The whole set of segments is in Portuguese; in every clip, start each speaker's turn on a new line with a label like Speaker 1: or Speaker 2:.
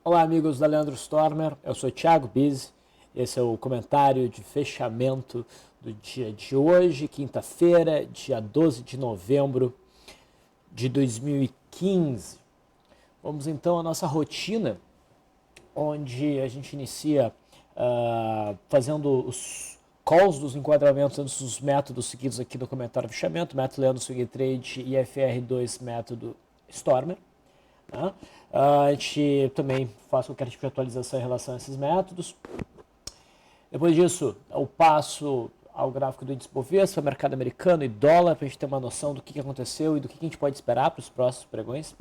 Speaker 1: Olá, amigos da Leandro Stormer, eu sou Thiago Bizzi, esse é o comentário de fechamento do dia de hoje, quinta-feira, dia 12 de novembro de 2015. Vamos então à nossa rotina, onde a gente inicia fazendo os calls dos enquadramentos antes dos métodos seguidos aqui no comentário de fechamento, método Leandro Swing Trade e FR2 método Stormer. Tá? A gente também faz qualquer tipo de atualização em relação a esses métodos. Depois disso, eu passo ao gráfico do índice Bovespa, mercado americano e dólar, para a gente ter uma noção do que aconteceu e do que a gente pode esperar para os próximos pregões.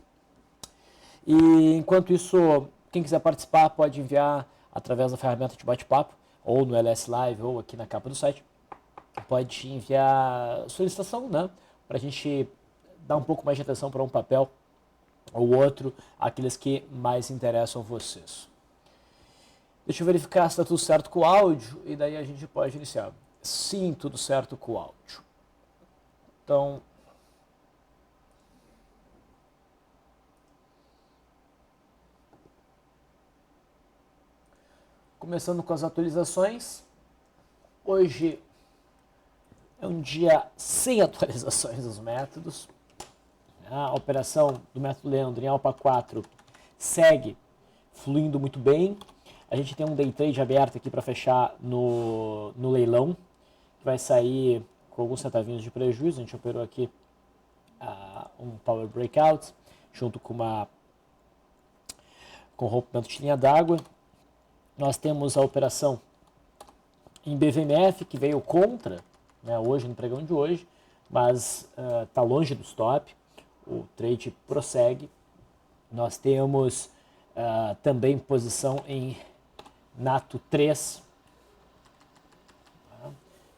Speaker 1: E enquanto isso, quem quiser participar pode enviar através da ferramenta de bate-papo, ou no LS Live, ou aqui na capa do site. Pode enviar solicitação, né, para a gente dar um pouco mais de atenção para um papel ou outro, aqueles que mais interessam vocês. Deixa eu verificar se está tudo certo com o áudio e daí a gente pode iniciar. Sim, tudo certo com o áudio. Então, começando com as atualizações. Hoje é um dia sem atualizações dos métodos. A operação do método Leandro em Alpha 4 segue fluindo muito bem. A gente tem um day trade aberto aqui para fechar no leilão, que vai sair com alguns centavinhos de prejuízo. A gente operou aqui um power breakout, junto com rompimento de linha d'água. Nós temos a operação em BVMF, que veio contra, né, hoje, no pregão de hoje, mas está longe do stop. O trade prossegue. Nós temos também posição em Nato 3,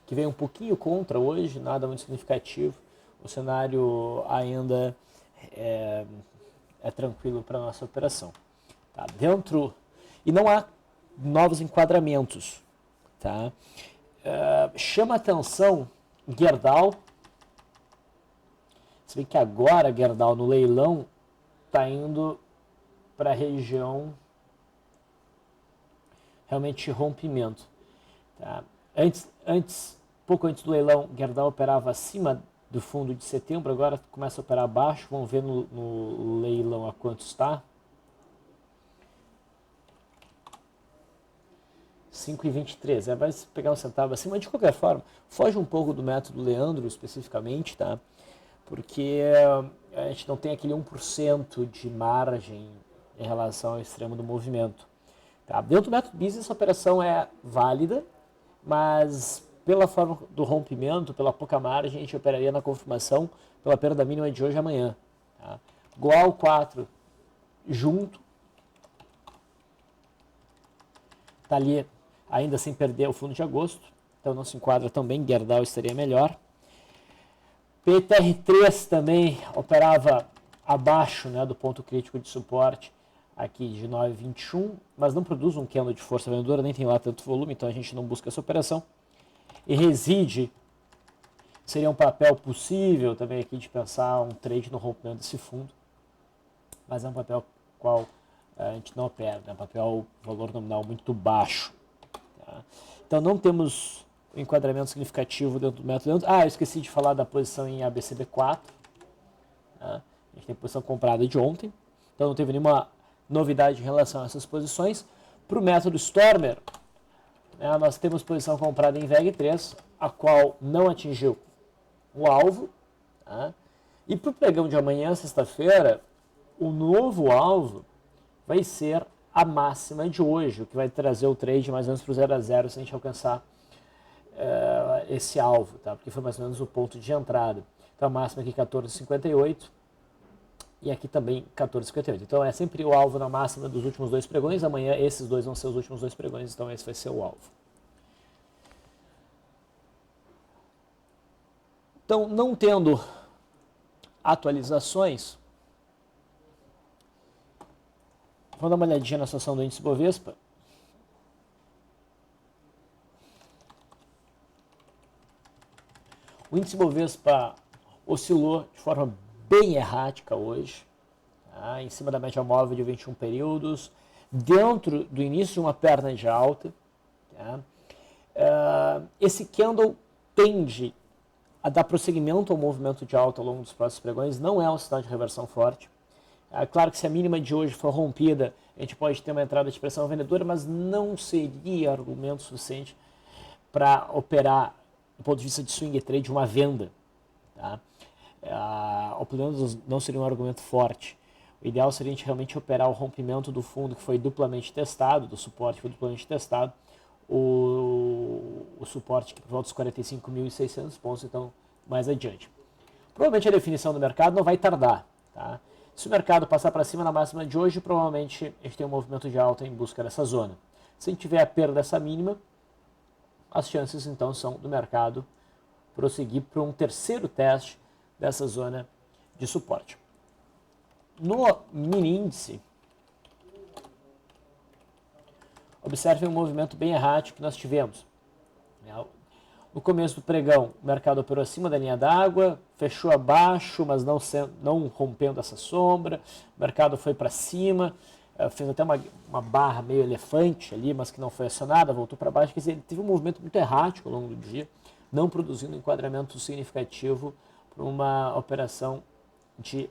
Speaker 1: que veio um pouquinho contra hoje, nada muito significativo. O cenário ainda é tranquilo para a nossa operação. Tá? E não há novos enquadramentos. Tá? Chama atenção Gerdau. Se bem que agora Gerdau no leilão está indo para a região realmente de rompimento. Tá? Pouco antes do leilão, Gerdau operava acima do fundo de setembro, agora começa a operar abaixo. Vamos ver no leilão a quanto está. 5,23. Vai pegar um centavo acima, mas de qualquer forma, foge um pouco do método Leandro especificamente, tá? Porque a gente não tem aquele 1% de margem em relação ao extremo do movimento. Tá? Dentro do método business, a operação é válida, mas pela forma do rompimento, pela pouca margem, a gente operaria na confirmação pela perda mínima de hoje e amanhã. Tá? Goal 4 junto, está ali ainda sem perder o fundo de agosto, então não se enquadra tão bem, Gerdau estaria melhor. PTR3 também operava abaixo, né, do ponto crítico de suporte aqui de 9,21, mas não produz um candle de força vendedora, nem tem lá tanto volume, então a gente não busca essa operação. E Reside seria um papel possível também aqui de pensar um trade no rompimento desse fundo, mas é um papel qual a gente não opera, é um papel valor nominal muito baixo. Tá? Então não temos o enquadramento significativo dentro do método. Eu esqueci de falar da posição em ABCB4. Tá? A gente tem posição comprada de ontem, então não teve nenhuma novidade em relação a essas posições. Para o método Stormer, nós temos posição comprada em VEG3, a qual não atingiu o alvo. Tá? E para o pregão de amanhã, sexta-feira, o novo alvo vai ser a máxima de hoje, o que vai trazer o trade mais ou menos para o 0 a 0 se a gente alcançar esse alvo, tá? Porque foi mais ou menos o ponto de entrada. Então a máxima aqui 14,58 e aqui também 14,58. Então é sempre o alvo na máxima dos últimos dois pregões. Amanhã esses dois vão ser os últimos dois pregões, então esse vai ser o alvo. Então, não tendo atualizações, vamos dar uma olhadinha na situação do índice Bovespa. O índice Bovespa oscilou de forma bem errática hoje, tá? Em cima da média móvel de 21 períodos, dentro do início de uma perna de alta. Tá? Esse candle tende a dar prosseguimento ao movimento de alta ao longo dos próximos pregões, não é um sinal de reversão forte. Claro que se a mínima de hoje for rompida, a gente pode ter uma entrada de pressão vendedora, mas não seria argumento suficiente para operar, do ponto de vista de swing trade, uma venda. Tá? Ou pelo menos não seria um argumento forte. O ideal seria a gente realmente operar o rompimento do fundo que foi duplamente testado, do suporte que foi duplamente testado, o suporte que por volta dos 45.600 pontos, então mais adiante. Provavelmente a definição do mercado não vai tardar. Tá? Se o mercado passar para cima na máxima de hoje, provavelmente a gente tem um movimento de alta em busca dessa zona. Se a gente tiver a perda dessa mínima, as chances então são do mercado prosseguir para um terceiro teste dessa zona de suporte. No mini índice, observem um movimento bem errático que nós tivemos. No começo do pregão, o mercado operou acima da linha d'água, fechou abaixo, mas não rompendo essa sombra. O mercado foi para cima, fez até uma barra meio elefante ali, mas que não foi acionada, voltou para baixo. Quer dizer, ele teve um movimento muito errático ao longo do dia, não produzindo enquadramento significativo para uma operação de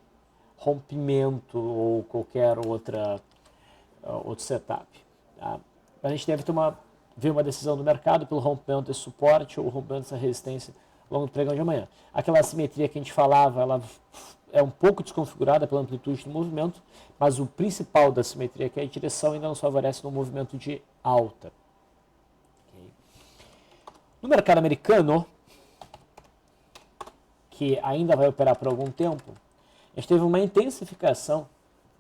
Speaker 1: rompimento ou qualquer outro setup. Tá? A gente deve ver uma decisão do mercado pelo rompimento desse suporte ou rompimento dessa resistência ao longo do pregão de amanhã. Aquela assimetria que a gente falava, ela é um pouco desconfigurada pela amplitude do movimento, mas o principal da assimetria, que é a direção, ainda nos favorece no movimento de alta. Okay. No mercado americano, que ainda vai operar por algum tempo, a gente teve uma intensificação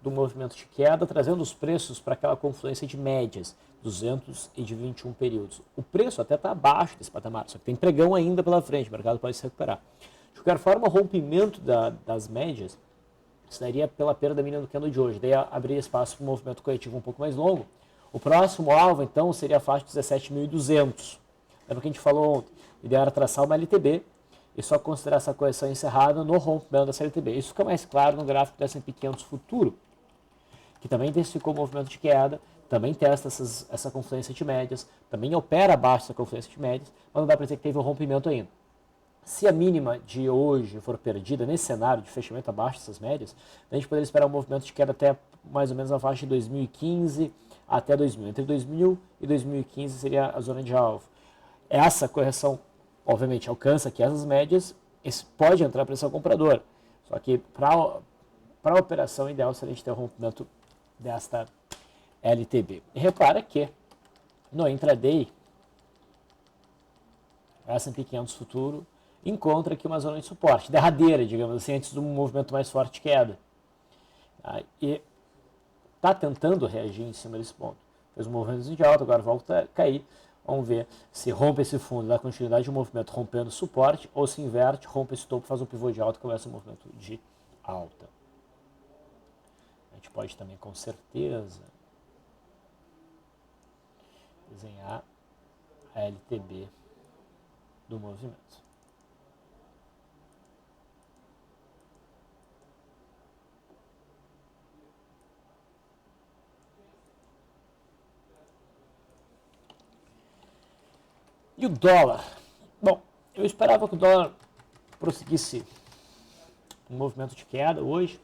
Speaker 1: do movimento de queda, trazendo os preços para aquela confluência de médias, 200 e de 21 períodos. O preço até está abaixo desse patamar, só que tem pregão ainda pela frente, o mercado pode se recuperar. De qualquer forma, o rompimento das médias se daria pela perda da mínima do candle de hoje, daí abriria espaço para um movimento corretivo um pouco mais longo. O próximo alvo, então, seria a faixa de 17.200. Lembra que a gente falou ontem? O ideal era traçar uma LTB e só considerar essa correção encerrada no rompimento dessa LTB. Isso fica mais claro no gráfico do S&P 500 futuro, que também intensificou o movimento de queda, também testa essa confluência de médias, também opera abaixo dessa confluência de médias, mas não dá para dizer que teve um rompimento ainda. Se a mínima de hoje for perdida nesse cenário de fechamento abaixo dessas médias, a gente poderia esperar um movimento de queda até mais ou menos a faixa de 2015 até 2000. Entre 2000 e 2015 seria a zona de alvo. Essa correção, obviamente, alcança aqui essas médias, pode entrar pressão compradora. Só que para a operação ideal seria a gente ter um rompimento desta LTB. E repara que no intraday, o S&P 500 futuro encontra aqui uma zona de suporte, derradeira, digamos assim, antes de um movimento mais forte de queda. E está tentando reagir em cima desse ponto. Fez um movimento de alta, agora volta a cair. Vamos ver se rompe esse fundo, dá continuidade de um movimento rompendo suporte, ou se inverte, rompe esse topo, faz um pivô de alta e começa um movimento de alta. A gente pode também, com certeza, desenhar a LTB do movimento. E o dólar? Bom, eu esperava que o dólar prosseguisse um movimento de queda hoje,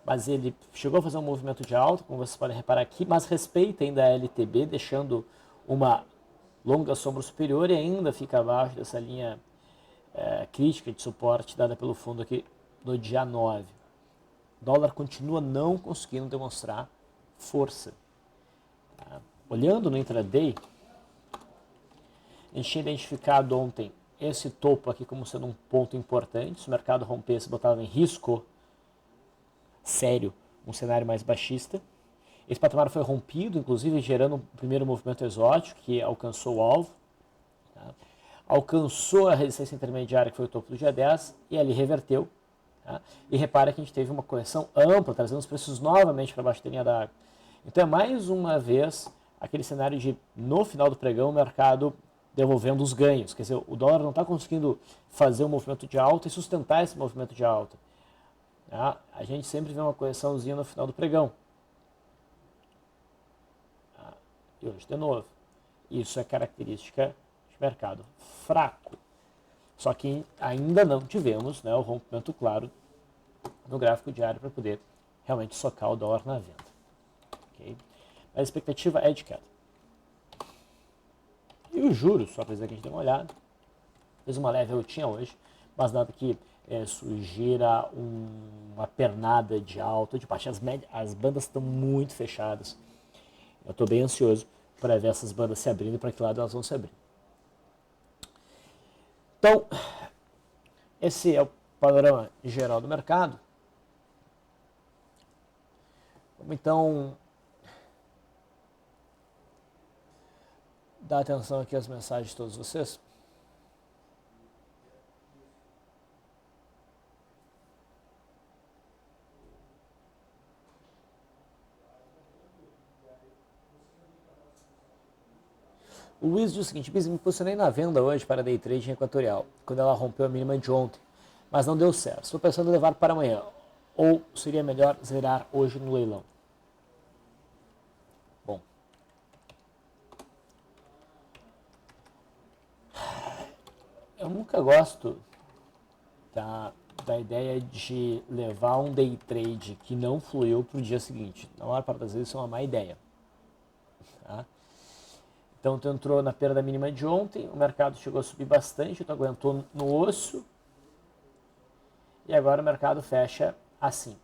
Speaker 1: mas ele chegou a fazer um movimento de alta, como vocês podem reparar aqui, mas respeita ainda a LTB, deixando uma longa sombra superior e ainda fica abaixo dessa linha crítica de suporte dada pelo fundo aqui no dia 9. O dólar continua não conseguindo demonstrar força. Tá? Olhando no intraday, a gente tinha identificado ontem esse topo aqui como sendo um ponto importante. Se o mercado rompesse, botava em risco sério um cenário mais baixista. Esse patamar foi rompido, inclusive gerando um primeiro movimento exótico que alcançou o alvo. Tá? Alcançou a resistência intermediária, que foi o topo do dia 10, e ali reverteu. Tá? E repara que a gente teve uma correção ampla, trazendo os preços novamente para baixo da linha d'água. Então é mais uma vez aquele cenário de, no final do pregão, o mercado devolvendo os ganhos. Quer dizer, o dólar não está conseguindo fazer um movimento de alta e sustentar esse movimento de alta. Tá? A gente sempre vê uma correçãozinha no final do pregão. e hoje de novo. Isso é característica de mercado fraco. Só que ainda não tivemos, né, o rompimento claro no gráfico diário para poder realmente socar o dólar na venda. Okay? A expectativa é de queda. E os juros, só para dizer que a gente dê uma olhada, fez uma leve altinha hoje, mas nada que sugira uma pernada de alta, de baixa. As bandas estão muito fechadas. Eu estou bem ansioso para ver essas bandas se abrindo e para que lado elas vão se abrir. Então, esse é o panorama geral do mercado. Vamos então dar atenção aqui às mensagens de todos vocês. O Luiz diz o seguinte: me posicionei na venda hoje para day trade em Equatorial, quando ela rompeu a mínima de ontem, mas não deu certo. Estou pensando em levar para amanhã, ou seria melhor zerar hoje no leilão? Bom, eu nunca gosto da ideia de levar um day trade que não fluiu para o dia seguinte. Na maior parte das vezes isso é uma má ideia. Tá? Então tu entrou na perda mínima de ontem, o mercado chegou a subir bastante, tu aguentou no osso, e agora o mercado fecha assim.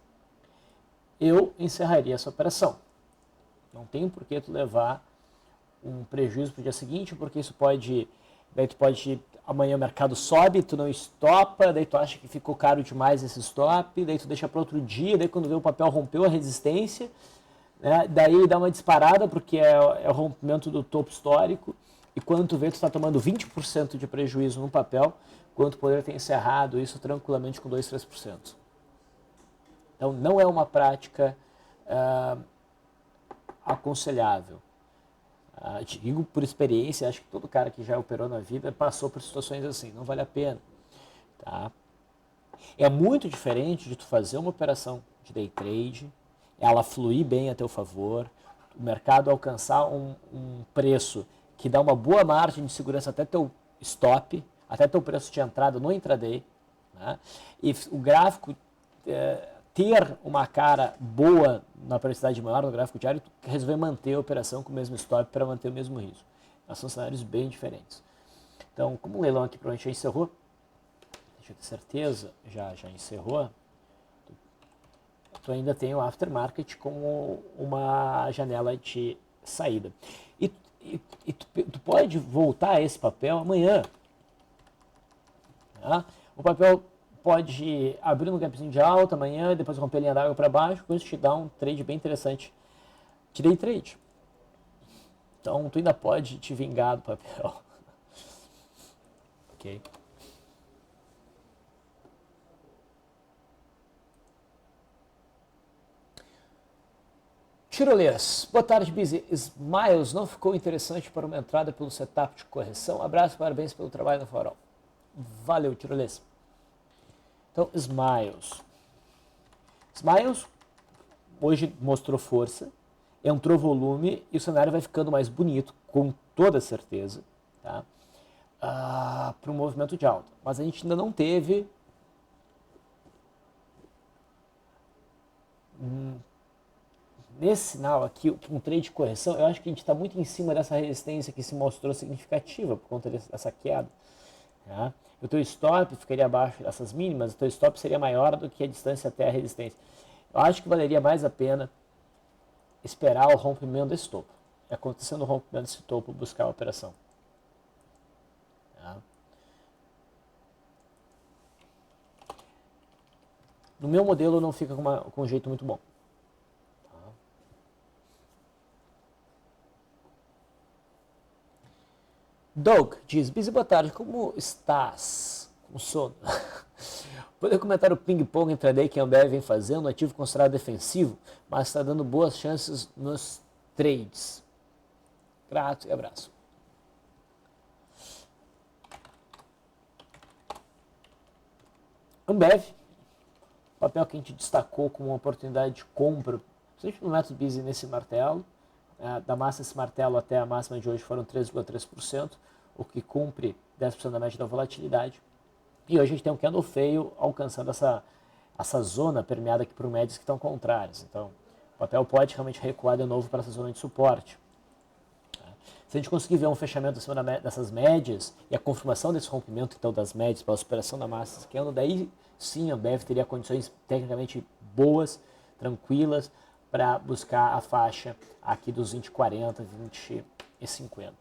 Speaker 1: Eu encerraria essa operação. Não tem por que tu levar um prejuízo para o dia seguinte, porque isso pode... Daí tu pode... Amanhã o mercado sobe, tu não estopa, daí tu acha que ficou caro demais esse stop, daí tu deixa para outro dia, daí quando vê o papel rompeu a resistência, né? Daí ele dá uma disparada porque é o rompimento do topo histórico, e quando tu vê tu está tomando 20% de prejuízo no papel, quando tu poderia ter encerrado isso tranquilamente com 2, 3%. Então não é uma prática aconselhável. Te digo por experiência, acho que todo cara que já operou na vida passou por situações assim, não vale a pena. Tá? É muito diferente de tu fazer uma operação de day trade, ela fluir bem a teu favor, o mercado alcançar um preço que dá uma boa margem de segurança até teu stop, até teu preço de entrada no intraday, né? E o gráfico ter uma cara boa na periodicidade maior no gráfico diário, tu resolver manter a operação com o mesmo stop para manter o mesmo risco. São cenários bem diferentes. Então, como o leilão aqui provavelmente já encerrou, deixa eu ter certeza, já encerrou, tu ainda tem o aftermarket como uma janela de saída. E tu pode voltar a esse papel amanhã. Tá? O papel pode abrir um gapzinho de alta amanhã, depois romper a linha d'água para baixo, com isso te dá um trade bem interessante de day trade. Então tu ainda pode te vingar do papel. Ok? Tirolês, boa tarde, Busy. Smiles não ficou interessante para uma entrada pelo setup de correção? Abraço, parabéns pelo trabalho no farol. Valeu, Tirolês. Então, Smiles. Smiles hoje mostrou força, entrou volume e o cenário vai ficando mais bonito, com toda certeza, tá? Para um movimento de alta. Mas a gente ainda não teve nesse sinal aqui, um trade de correção. Eu acho que a gente está muito em cima dessa resistência que se mostrou significativa por conta dessa queda. Tá? O teu stop ficaria abaixo dessas mínimas, o teu stop seria maior do que a distância até a resistência. Eu acho que valeria mais a pena esperar o rompimento desse topo. Acontecendo o rompimento desse topo, buscar a operação. Tá? No meu modelo não fica com um jeito muito bom. Tá? Doug diz: Busy, boa tarde, como estás? Com sono. Poder comentar o ping-pong intraday que a Ambev vem fazendo, ativo considerado defensivo, mas está dando boas chances nos trades. Grato e abraço. Ambev, papel que a gente destacou como uma oportunidade de compra, principalmente no método Busy nesse martelo, da massa desse martelo até a máxima de hoje foram 3,3%, o que cumpre 10% da média da volatilidade. E hoje a gente tem um candle feio alcançando essa zona permeada aqui por médias que estão contrárias. Então, o papel pode realmente recuar de novo para essa zona de suporte. Se a gente conseguir ver um fechamento acima dessas médias e a confirmação desse rompimento então das médias para a superação da massa candle, daí sim a Ambev teria condições tecnicamente boas, tranquilas, para buscar a faixa aqui dos 20,40, 20,50.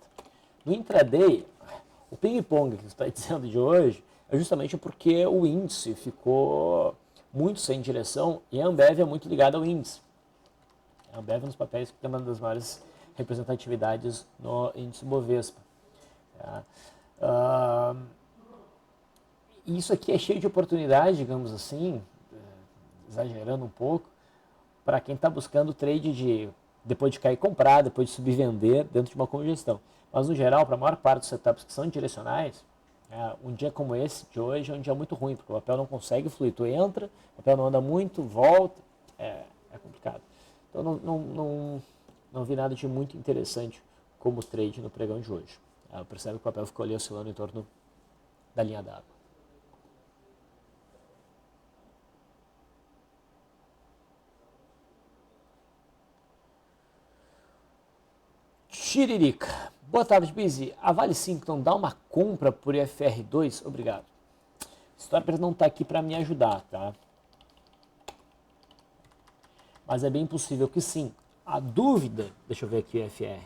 Speaker 1: No intraday, o ping-pong que você está dizendo de hoje é justamente porque o índice ficou muito sem direção e a Ambev é muito ligada ao índice. A Ambev é um dos papéis que tem uma das maiores representatividades no índice Bovespa. Tá? Isso aqui é cheio de oportunidade, digamos assim, exagerando um pouco, para quem está buscando trade de depois de cair comprar, depois de subir vender dentro de uma congestão. Mas no geral, para a maior parte dos setups que são direcionais, um dia como esse de hoje é um dia muito ruim, porque o papel não consegue fluir. Tu entra, o papel não anda muito, volta, é complicado. Então não vi nada de muito interessante como trade no pregão de hoje. Percebe que o papel ficou ali oscilando em torno da linha d'água. Tiririca. Boa tarde, Busy. A Vale 5 não dá uma compra por IFR2? Obrigado. A história não está aqui para me ajudar, tá? Mas é bem possível que sim. A dúvida, deixa eu ver aqui o IFR.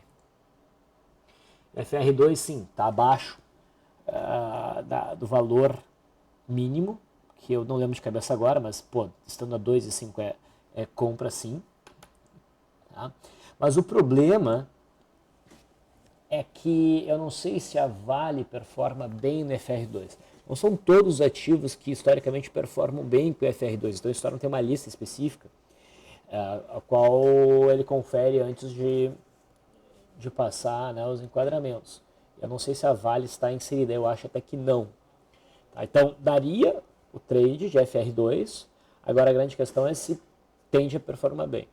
Speaker 1: IFR2, sim, está abaixo do valor mínimo, que eu não lembro de cabeça agora, mas, pô, estando a 2,5 é compra, sim. Tá? Mas o problema é que eu não sei se a Vale performa bem no FR2. Não são todos os ativos que historicamente performam bem com o FR2. Então, a história não tem uma lista específica, a qual ele confere antes de passar, né, os enquadramentos. Eu não sei se a Vale está inserida, eu acho até que não. Tá? Então, daria o trade de FR2, agora a grande questão é se tende a performar bem.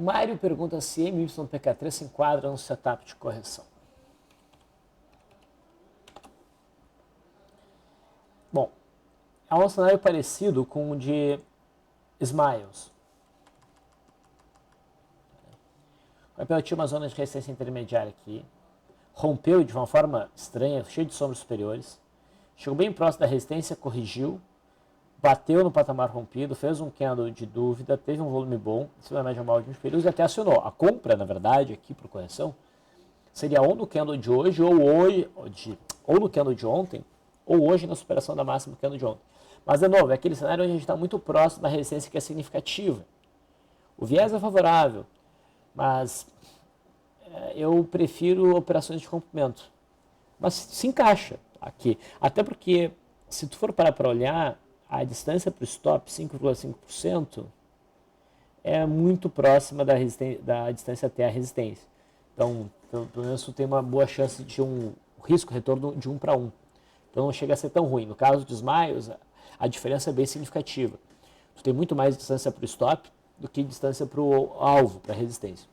Speaker 1: Mário pergunta se MYPK3 se enquadra no setup de correção. Bom, é um cenário parecido com o de Smiles. O papel tinha uma zona de resistência intermediária aqui, rompeu de uma forma estranha, cheio de sombras superiores, chegou bem próximo da resistência, corrigiu, bateu no patamar rompido, fez um candle de dúvida, teve um volume bom, acima da média móvel de 20 períodos e até acionou. A compra, na verdade, aqui por correção, seria ou no candle de hoje, ou no candle de ontem, ou hoje na superação da máxima do candle de ontem. Mas, de novo, é aquele cenário onde a gente está muito próximo da resistência que é significativa. O viés é favorável, mas eu prefiro operações de rompimento. Mas se encaixa aqui. Até porque, se tu for parar para olhar, a distância para o stop, 5,5%, é muito próxima da distância até a resistência. Então, pelo menos tu tem uma boa chance de um risco retorno de 1 para 1. Então não chega a ser tão ruim. No caso dos Smiles, a diferença é bem significativa. Tu tem muito mais distância para o stop do que distância para o alvo, para a resistência.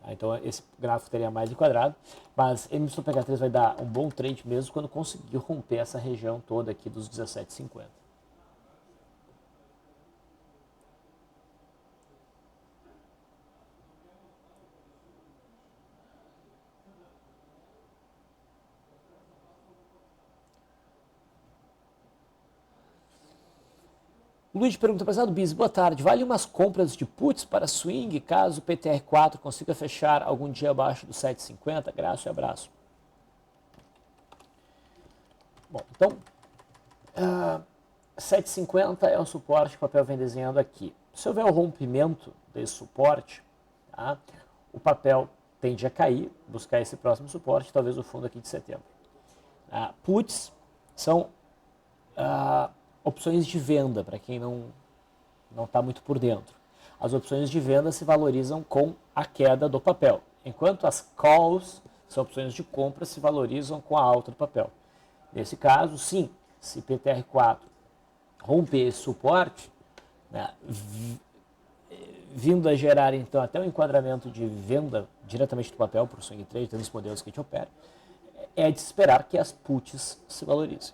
Speaker 1: Tá? Então esse gráfico teria mais enquadrado, mas MYPK3 vai dar um bom trade mesmo quando conseguir romper essa região toda aqui dos 17,50. O Luiz pergunta, prezado Biz, boa tarde, vale umas compras de puts para swing caso o PTR4 consiga fechar algum dia abaixo do 7,50? Graço e abraço. Bom, então, 7,50 é o suporte que o papel vem desenhando aqui. Se houver o rompimento desse suporte, tá, o papel tende a cair, buscar esse próximo suporte, talvez o fundo aqui de setembro. Puts são opções de venda, para quem não está muito por dentro. As opções de venda se valorizam com a queda do papel, enquanto as calls São opções de compra se valorizam com a alta do papel. Nesse caso, sim, se PTR4 romper esse suporte, né, vindo a gerar então até um enquadramento de venda diretamente do papel para o swing trade, tendo os modelos que a gente opera, é de esperar que as puts se valorizem.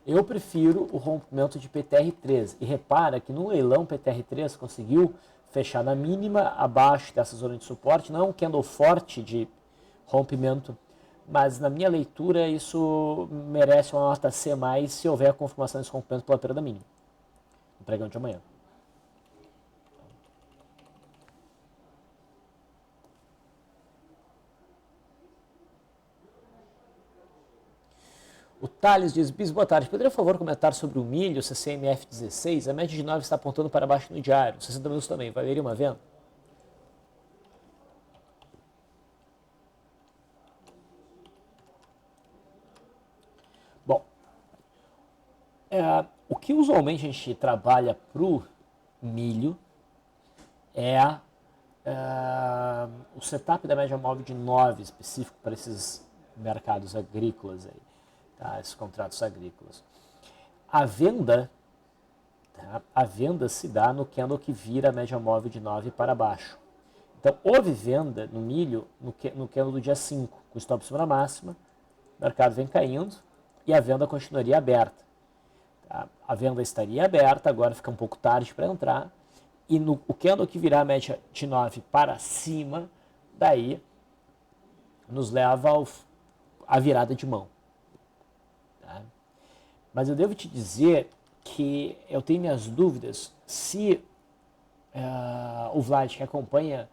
Speaker 1: Eu prefiro o rompimento de PTR3 e repara que no leilão PTR3 conseguiu fechar na mínima abaixo dessa zona de suporte, não é um candle forte de rompimento, mas na minha leitura isso merece uma nota C+, se houver a confirmação desse rompimento pela perda mínima, no pregão de amanhã. O Thales diz, Bis, boa tarde, poderia, por favor, comentar sobre o milho, CCMF16? A média de 9 está apontando para baixo no diário, 60 minutos também, valeria uma venda? Bom, o que usualmente a gente trabalha para o milho é o setup da média móvel de 9 específico para esses mercados agrícolas, aí, tá? Esses contratos agrícolas. A venda se dá no candle que vira a média móvel de 9 para baixo. Então, houve venda no milho no candle do dia 5, com stop acima da máxima, o mercado vem caindo e a venda continuaria aberta. Tá? A venda estaria aberta, agora fica um pouco tarde para entrar, e o candle que virar a média de 9 para cima, daí nos leva à virada de mão. Tá? Mas eu devo te dizer que eu tenho minhas dúvidas se o Vlad, que acompanha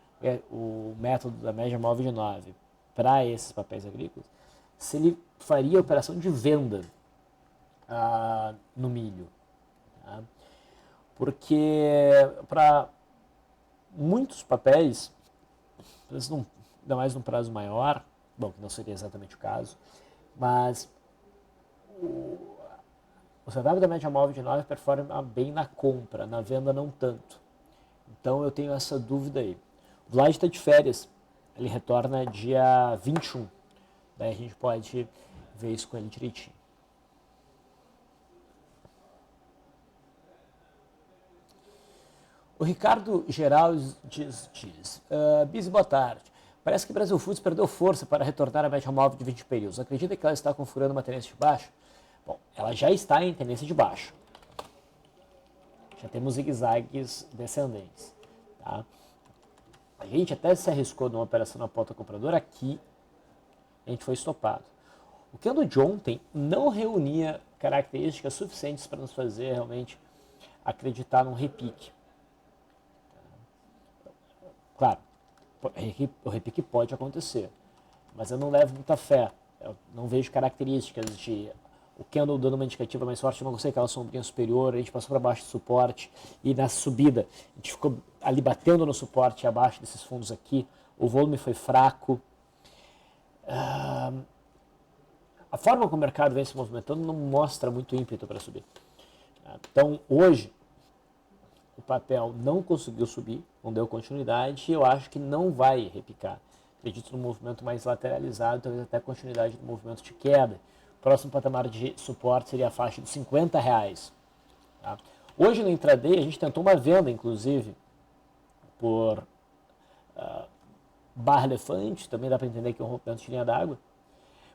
Speaker 1: o método da média móvel de 9 para esses papéis agrícolas, se ele faria operação de venda no milho. Tá? Porque para muitos papéis, ainda mais num prazo maior, bom, que não seria exatamente o caso, mas o setup da média móvel de 9 performa bem na compra, na venda não tanto. Então eu tenho essa dúvida aí. O Vlad está de férias, ele retorna dia 21. Daí a gente pode ver isso com ele direitinho. O Ricardo Geral diz Bis, boa tarde. Parece que Brasil Foods perdeu força para retornar à média móvel de 20 períodos. Acredita que ela está configurando uma tendência de baixo? Bom, ela já está em tendência de baixo. Já temos zigue-zagues descendentes. Tá? A gente até se arriscou numa operação na ponta compradora aqui, a gente foi estopado. O candle de ontem não reunia características suficientes para nos fazer realmente acreditar num repique. Claro, o repique pode acontecer, mas eu não levo muita fé. Eu não vejo características de o candle dando uma indicativa mais forte, eu não gostei daquela sombrinha superior, a gente passou para baixo do suporte e na subida a gente ficou ali batendo no suporte abaixo desses fundos aqui, o volume foi fraco. A forma como o mercado vem se movimentando não mostra muito ímpeto para subir. Então hoje o papel não conseguiu subir, não deu continuidade e eu acho que não vai repicar. Acredito no movimento mais lateralizado, talvez até continuidade do movimento de queda. O próximo patamar de suporte seria a faixa de R$50. Tá? Hoje no intraday a gente tentou uma venda, inclusive, por barra elefante, também dá para entender que é um rompimento de linha d'água,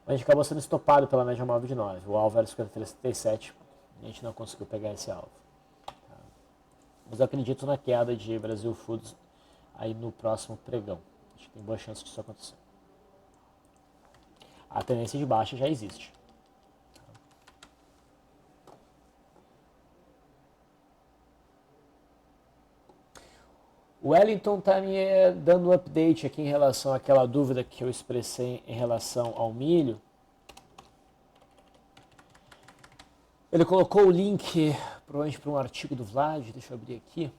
Speaker 1: mas a gente acabou sendo estopado pela média móvel de 9. O alvo era 53,37, a gente não conseguiu pegar esse alvo. Tá? Mas eu acredito na queda de Brasil Foods aí no próximo pregão. Acho que tem boa chance disso acontecer. A tendência de baixa já existe. O Wellington está me dando um update aqui em relação àquela dúvida que eu expressei em relação ao milho. Ele colocou o link provavelmente para um artigo do Vlad, deixa eu abrir aqui.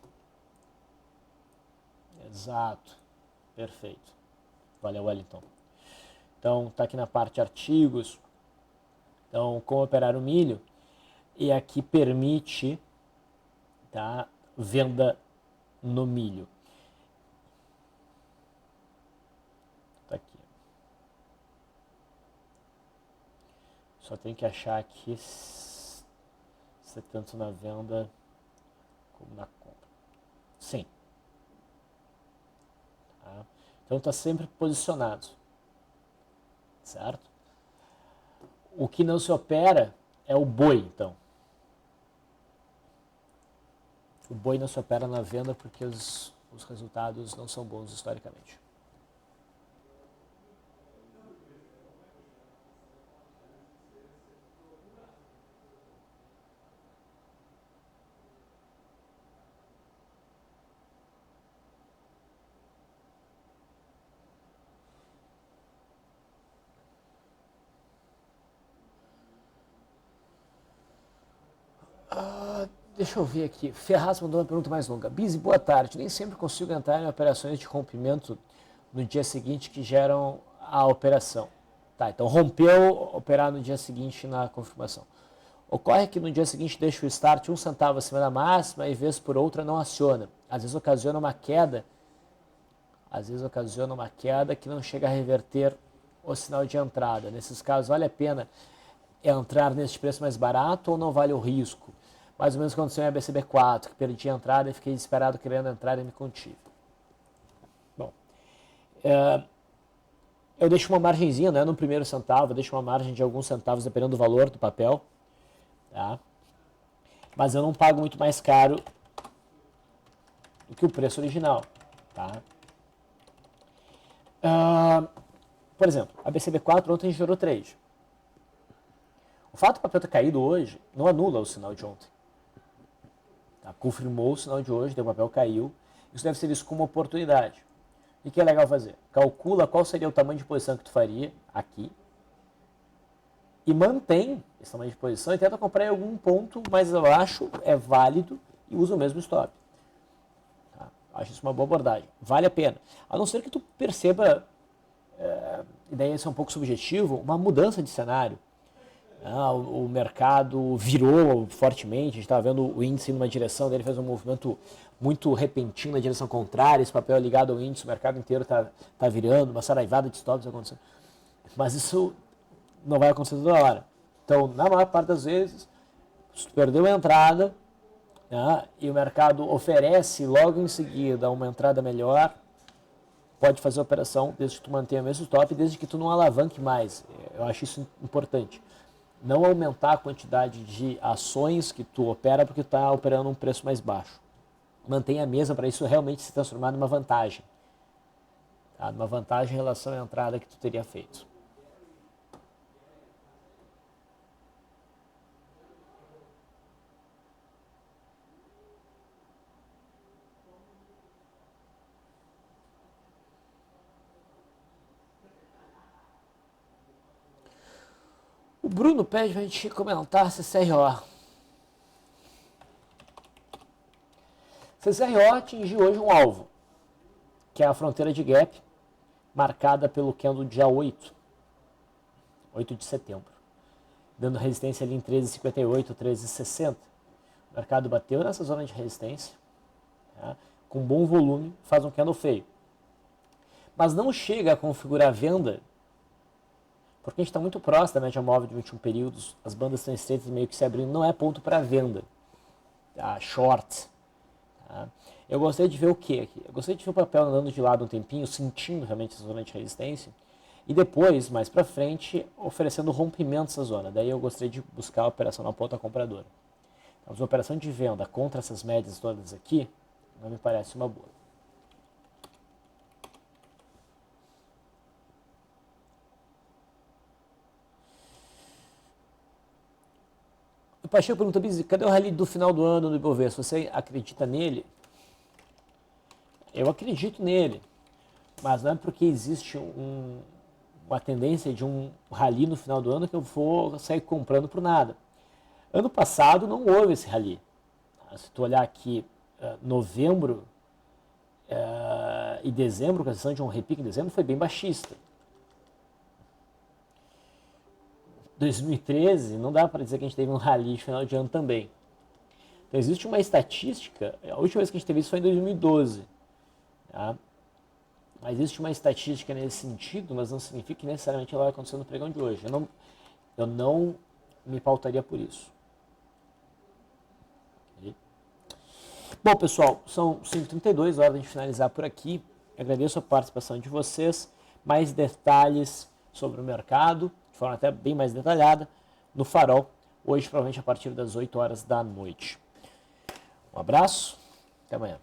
Speaker 1: Exato, perfeito. Valeu, Wellington. Então, está aqui na parte artigos. Então, como operar o milho. E aqui permite, tá, venda no milho. Só tem que achar aqui se é tanto na venda como na compra. Sim. Tá? Então está sempre posicionado. Certo? O que não se opera é o boi, então. O boi não se opera na venda porque os resultados não são bons historicamente. Deixa eu ver aqui. Ferraz mandou uma pergunta mais longa. Bizi, boa tarde. Nem sempre consigo entrar em operações de rompimento no dia seguinte que geram a operação. Tá, então rompeu, operar no dia seguinte na confirmação. Ocorre que no dia seguinte deixa o start 1 centavo acima da máxima e vez por outra não aciona. Às vezes ocasiona uma queda que não chega a reverter o sinal de entrada. Nesses casos, vale a pena entrar nesse preço mais barato ou não vale o risco? Mais ou menos aconteceu em ABCB4, que perdi a entrada e fiquei desesperado querendo entrar e me contive. Bom, eu deixo uma margenzinha, né, no primeiro centavo, eu deixo uma margem de alguns centavos dependendo do valor do papel, tá? Mas eu não pago muito mais caro do que o preço original, tá? Por exemplo, a BCB4 ontem gerou trade. O fato do papel ter caído hoje não anula o sinal de ontem. Tá? Confirmou o sinal de hoje, o papel caiu. Isso deve ser visto como uma oportunidade. O que é legal fazer? Calcula qual seria o tamanho de posição que tu faria aqui e mantém esse tamanho de posição e tenta comprar em algum ponto mais abaixo, é válido, e usa o mesmo stop. Tá? Acho isso uma boa abordagem. Vale a pena. A não ser que tu perceba, e daí isso é um pouco subjetivo, uma mudança de cenário. O mercado virou fortemente, a gente estava vendo o índice numa direção, daí ele fez um movimento muito repentino na direção contrária, esse papel é ligado ao índice, o mercado inteiro está virando, uma saraivada de stops acontecendo. Mas isso não vai acontecer toda hora. Então, na maior parte das vezes, se tu perdeu a entrada, né, e o mercado oferece logo em seguida uma entrada melhor, pode fazer a operação desde que tu mantenha o mesmo stop, desde que tu não alavanque mais. Eu acho isso importante. Não aumentar a quantidade de ações que tu opera porque tu está operando um preço mais baixo. Mantenha a mesa para isso realmente se transformar numa vantagem. Tá? Numa vantagem em relação à entrada que tu teria feito. O Bruno pede para a gente comentar CCRO. CCRO atingiu hoje um alvo, que é a fronteira de gap, marcada pelo candle dia 8 de setembro, dando resistência ali em 13,58, 13,60. O mercado bateu nessa zona de resistência, tá? Com bom volume, faz um candle feio. Mas não chega a configurar a venda, porque a gente está muito próximo da média móvel de 21 períodos, as bandas estão estreitas meio que se abrindo, não é ponto para venda, tá? Short. Tá? Eu gostaria de ver o que aqui? Eu gostaria de ver o papel andando de lado um tempinho, sentindo realmente essa zona de resistência, e depois, mais para frente, oferecendo rompimento dessa zona. Daí eu gostaria de buscar a operação na ponta compradora. Mas uma operação de venda contra essas médias todas aqui, não me parece uma boa. O Pacheco pergunta, cadê o rally do final do ano no Ibovespa? Você acredita nele? Eu acredito nele, mas não é porque existe uma tendência de um rally no final do ano que eu vou sair comprando por nada. Ano passado não houve esse rally. Se tu olhar aqui, novembro e dezembro, com a exceção de um repique em dezembro, foi bem baixista. 2013, não dá para dizer que a gente teve um rally de final de ano também. Então existe uma estatística, a última vez que a gente teve isso foi em 2012. Tá? Mas existe uma estatística nesse sentido, mas não significa que necessariamente ela vai acontecer no pregão de hoje. Eu não me pautaria por isso. Okay? Bom, pessoal, são 5h32, hora de finalizar por aqui. Agradeço a participação de vocês. Mais detalhes sobre o mercado, de forma até bem mais detalhada, no Farol, hoje provavelmente a partir das 8 horas da noite. Um abraço, até amanhã.